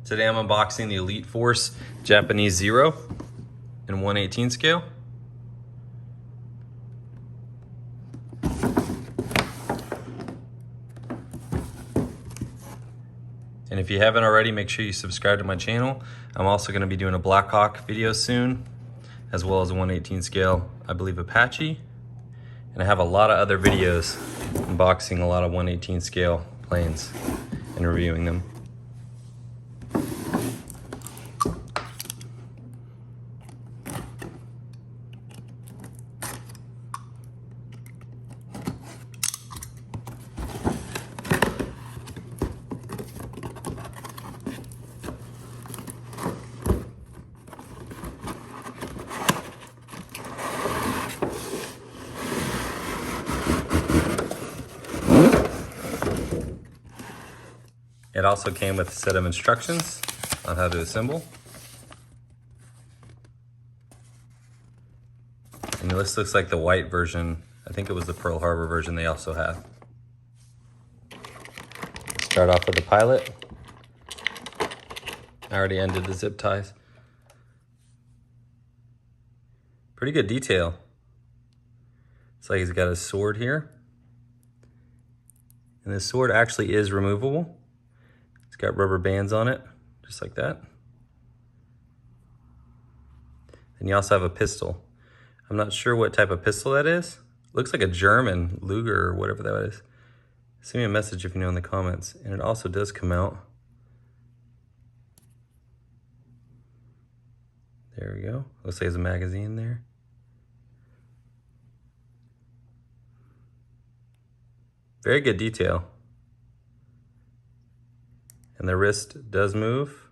Today I'm unboxing the Elite Force Japanese Zero in 1/18 scale. And if you haven't already, make sure you subscribe to my channel. I'm also going to be doing a Black Hawk video soon, as well as a 1/18 scale, I believe Apache. And I have a lot of other videos unboxing a lot of 1/18 scale planes and reviewing them. It also came with a set of instructions on how to assemble. And this looks like the white version. I think it was the Pearl Harbor version they also had. Start off with the pilot. I already undid the zip ties. Pretty good detail. It's like he's got his sword here. And this sword actually is removable. It's got rubber bands on it, just like that. And you also have a pistol. I'm not sure what type of pistol that is. Looks like a German Luger or whatever that is. Send me a message if you know in the comments. And it also does come out. There we go. Looks like there's a magazine there. Very good detail. And the wrist does move.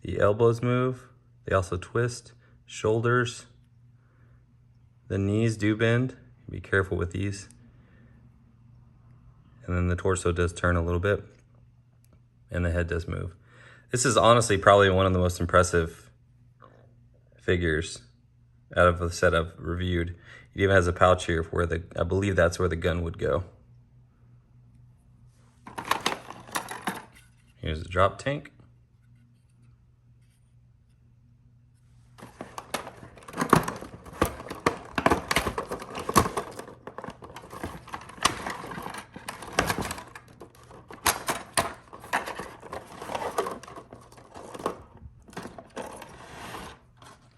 The elbows move. They also twist. Shoulders. The knees do bend. Be careful with these. And then the torso does turn a little bit. And the head does move. This is honestly probably one of the most impressive figures out of the set I've reviewed. It even has a pouch here for where I believe that's where the gun would go. Here's the drop tank.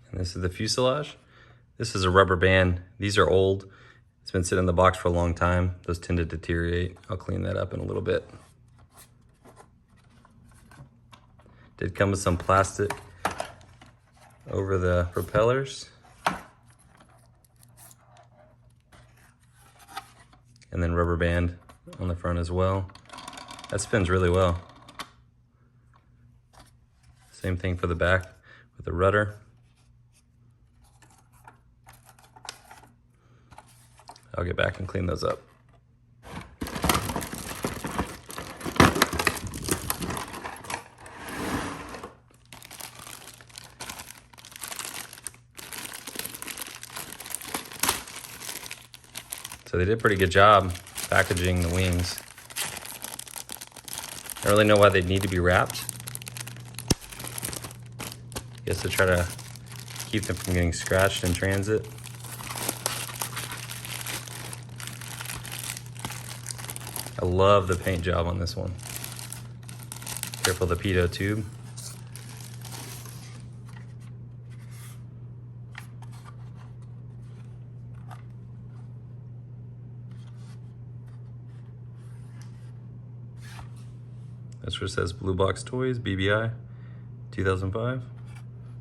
And this is the fuselage. This is a rubber band. These are old. It's been sitting in the box for a long time. Those tend to deteriorate. I'll clean that up in a little bit. Did come with some plastic over the propellers. And then rubber band on the front as well. That spins really well. Same thing for the back with the rudder. I'll get back and clean those up. So they did a pretty good job packaging the wings. I don't really know why they need to be wrapped. I guess to try to keep them from getting scratched in transit. I love the paint job on this one. Careful the pitot tube. That's where it says Blue Box Toys, BBI, 2005.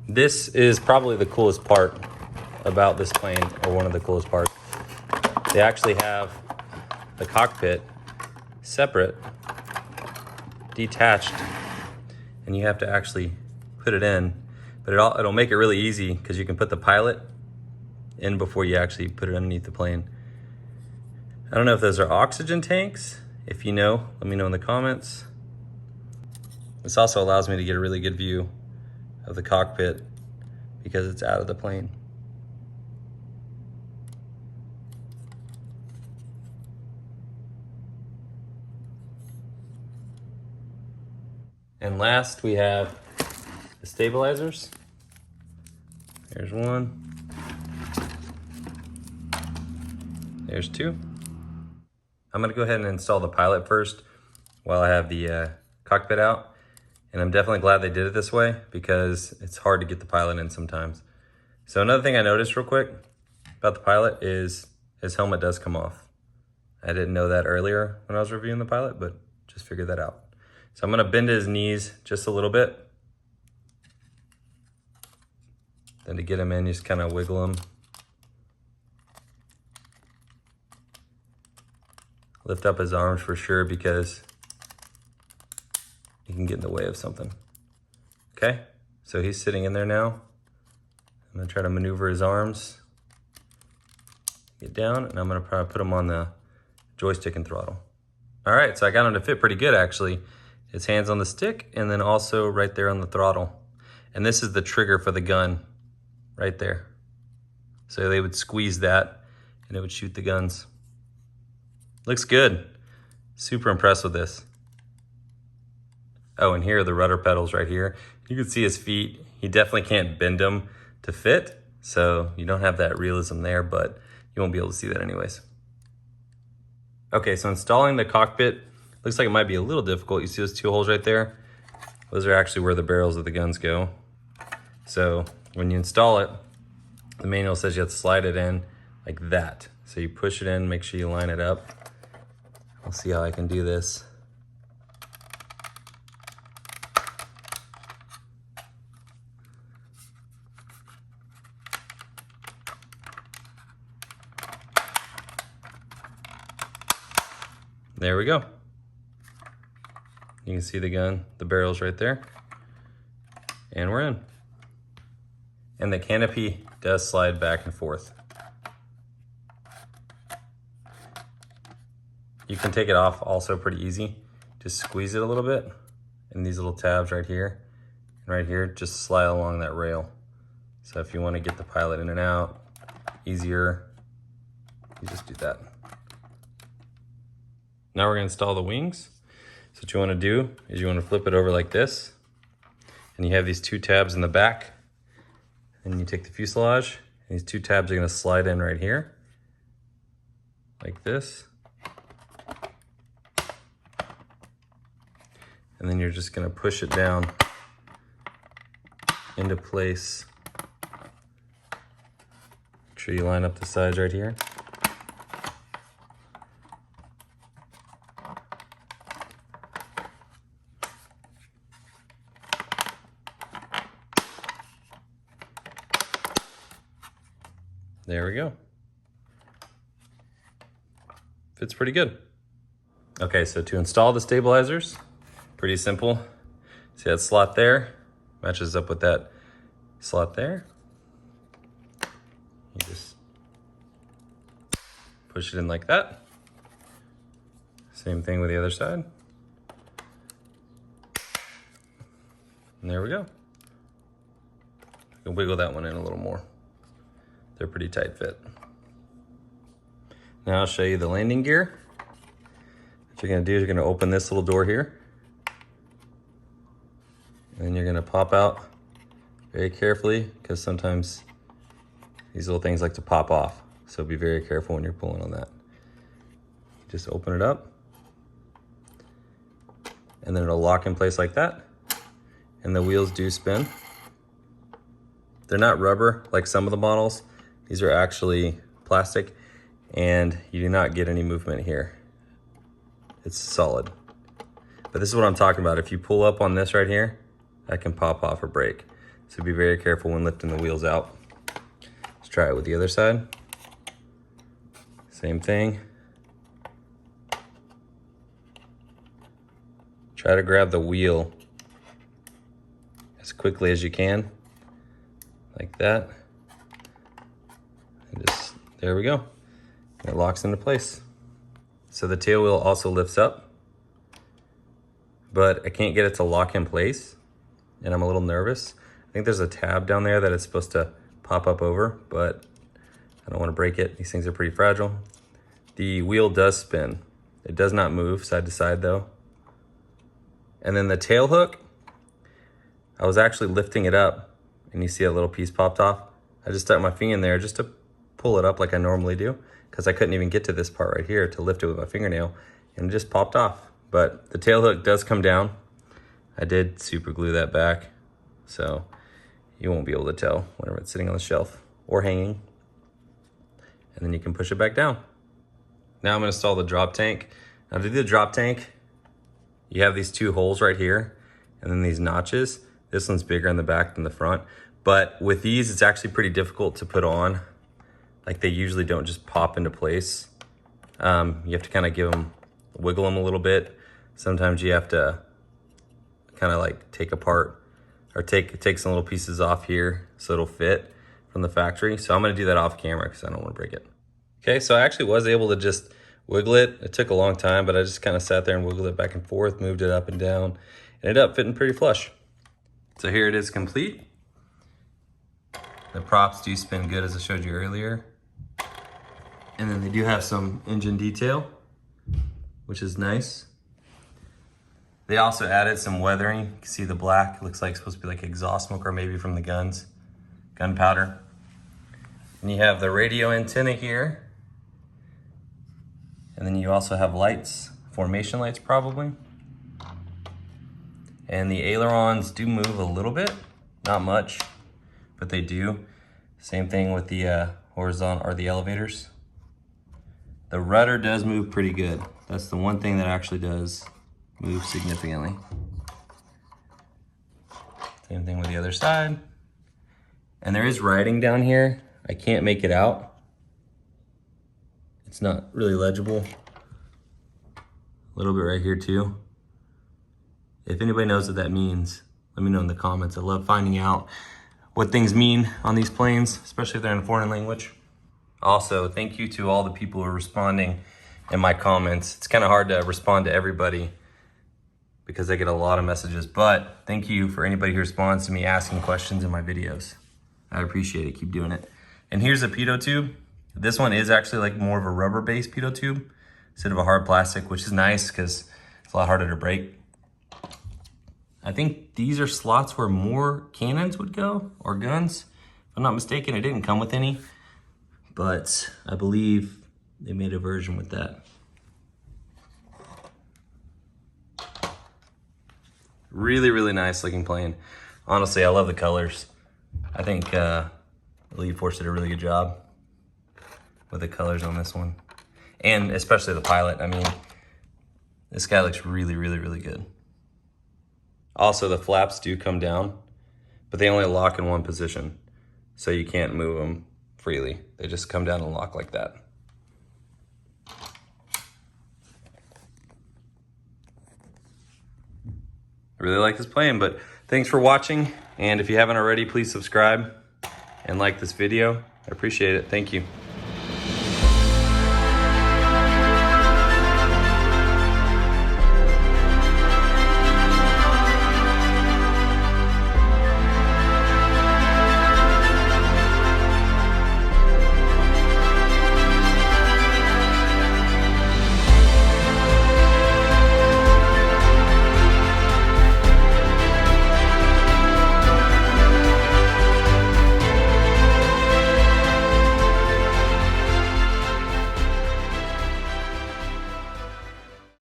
This is probably the coolest part about this plane, or one of the coolest parts. They actually have the cockpit separate, detached, and you have to actually put it in. But it'll make it really easy because you can put the pilot in before you actually put it underneath the plane. I don't know if those are oxygen tanks. If you know, let me know in the comments. This also allows me to get a really good view of the cockpit because it's out of the plane. And last we have the stabilizers. There's one. There's two. I'm gonna go ahead and install the pilot first while I have the cockpit out. And I'm definitely glad they did it this way because it's hard to get the pilot in sometimes. So another thing I noticed real quick about the pilot is his helmet does come off. I didn't know that earlier when I was reviewing the pilot, but just figured that out. So I'm gonna bend his knees just a little bit. Then to get him in, you just kind of wiggle him. Lift up his arms for sure because he can get in the way of something. Okay, so he's sitting in there now. I'm gonna try to maneuver his arms. Get down, and I'm gonna probably put him on the joystick and throttle. All right, so I got him to fit pretty good actually. His hands on the stick and then also right there on the throttle. And this is the trigger for the gun right there. So they would squeeze that and it would shoot the guns. Looks good. Super impressed with this. Oh, and here are the rudder pedals right here. You can see his feet. He definitely can't bend them to fit, so you don't have that realism there, but you won't be able to see that anyways. Okay, so installing the cockpit looks like it might be a little difficult. You see those two holes right there? Those are actually where the barrels of the guns go. So when you install it, the manual says you have to slide it in like that. So you push it in, make sure you line it up. We'll see how I can do this. There we go. You can see the gun, the barrel's right there. And we're in. And the canopy does slide back and forth. You can take it off also pretty easy. Just squeeze it a little bit. And these little tabs right here and right here just slide along that rail. So if you want to get the pilot in and out easier, you just do that. Now we're going to install the wings. So what you want to do is you want to flip it over like this. And you have these two tabs in the back. And you take the fuselage. And these two tabs are going to slide in right here. Like this. And then you're just going to push it down into place. Make sure you line up the sides right here. There we go. Fits pretty good. Okay, so to install the stabilizers, pretty simple. See that slot there? Matches up with that slot there. You just push it in like that. Same thing with the other side. And there we go. You can wiggle that one in a little more. They're pretty tight fit. Now I'll show you the landing gear. What you're gonna do is you're gonna open this little door here. And then you're gonna pop out very carefully because sometimes these little things like to pop off. So be very careful when you're pulling on that. Just open it up. And then it'll lock in place like that. And the wheels do spin. They're not rubber like some of the models. These are actually plastic and you do not get any movement here. It's solid. But this is what I'm talking about. If you pull up on this right here, that can pop off or break. So be very careful when lifting the wheels out. Let's try it with the other side. Same thing. Try to grab the wheel as quickly as you can, like that. And just, there we go. It locks into place. So the tail wheel also lifts up, but I can't get it to lock in place, and I'm a little nervous. I think there's a tab down there that it's supposed to pop up over, but I don't want to break it. These things are pretty fragile. The wheel does spin. It does not move side to side though. And then the tail hook I was actually lifting it up and you see a little piece popped off. I just stuck my finger in there just to pull it up like I normally do, because I couldn't even get to this part right here to lift it with my fingernail, and it just popped off. But the tail hook does come down. I did super glue that back, so you won't be able to tell whenever it's sitting on the shelf or hanging. And then you can push it back down. Now I'm gonna install the drop tank. Now to do the drop tank, you have these two holes right here, and then these notches. This one's bigger in the back than the front. But with these, it's actually pretty difficult to put on. Like, they usually don't just pop into place. You have to kind of wiggle them a little bit. Sometimes you have to kind of like take apart or take some little pieces off here so it'll fit from the factory. So I'm gonna do that off camera because I don't want to break it. Okay, so I actually was able to just wiggle it. It took a long time, but I just kind of sat there and wiggled it back and forth, moved it up and down. It ended up fitting pretty flush. So here it is complete. The props do spin good, as I showed you earlier. And then they do have some engine detail, which is nice. They also added some weathering. You can see the black, it looks like it's supposed to be like exhaust smoke or maybe from the guns, gunpowder. And you have the radio antenna here. And then you also have lights, formation lights probably. And the ailerons do move a little bit, not much, but they do. Same thing with the horizontal or the elevators. The rudder does move pretty good. That's the one thing that actually does move significantly. Same thing with the other side. And there is writing down here. I can't make it out. It's not really legible. A little bit right here too. If anybody knows what that means, let me know in the comments. I love finding out what things mean on these planes, especially if they're in a foreign language. Also, thank you to all the people who are responding in my comments. It's kind of hard to respond to everybody because I get a lot of messages, but thank you for anybody who responds to me asking questions in my videos. I appreciate it, keep doing it. And here's a pitot tube. This one is actually like more of a rubber-based pitot tube instead of a hard plastic, which is nice because it's a lot harder to break. I think these are slots where more cannons would go, or guns. If I'm not mistaken, it didn't come with any, but I believe they made a version with that. Really, really nice looking plane. Honestly, I love the colors. I think Elite Force did a really good job with the colors on this one. And especially the pilot. I mean, this guy looks really, really, really good. Also, the flaps do come down, but they only lock in one position. So you can't move them freely. They just come down and lock like that. I really like this plane, but thanks for watching. And if you haven't already, please subscribe and like this video. I appreciate it. Thank you.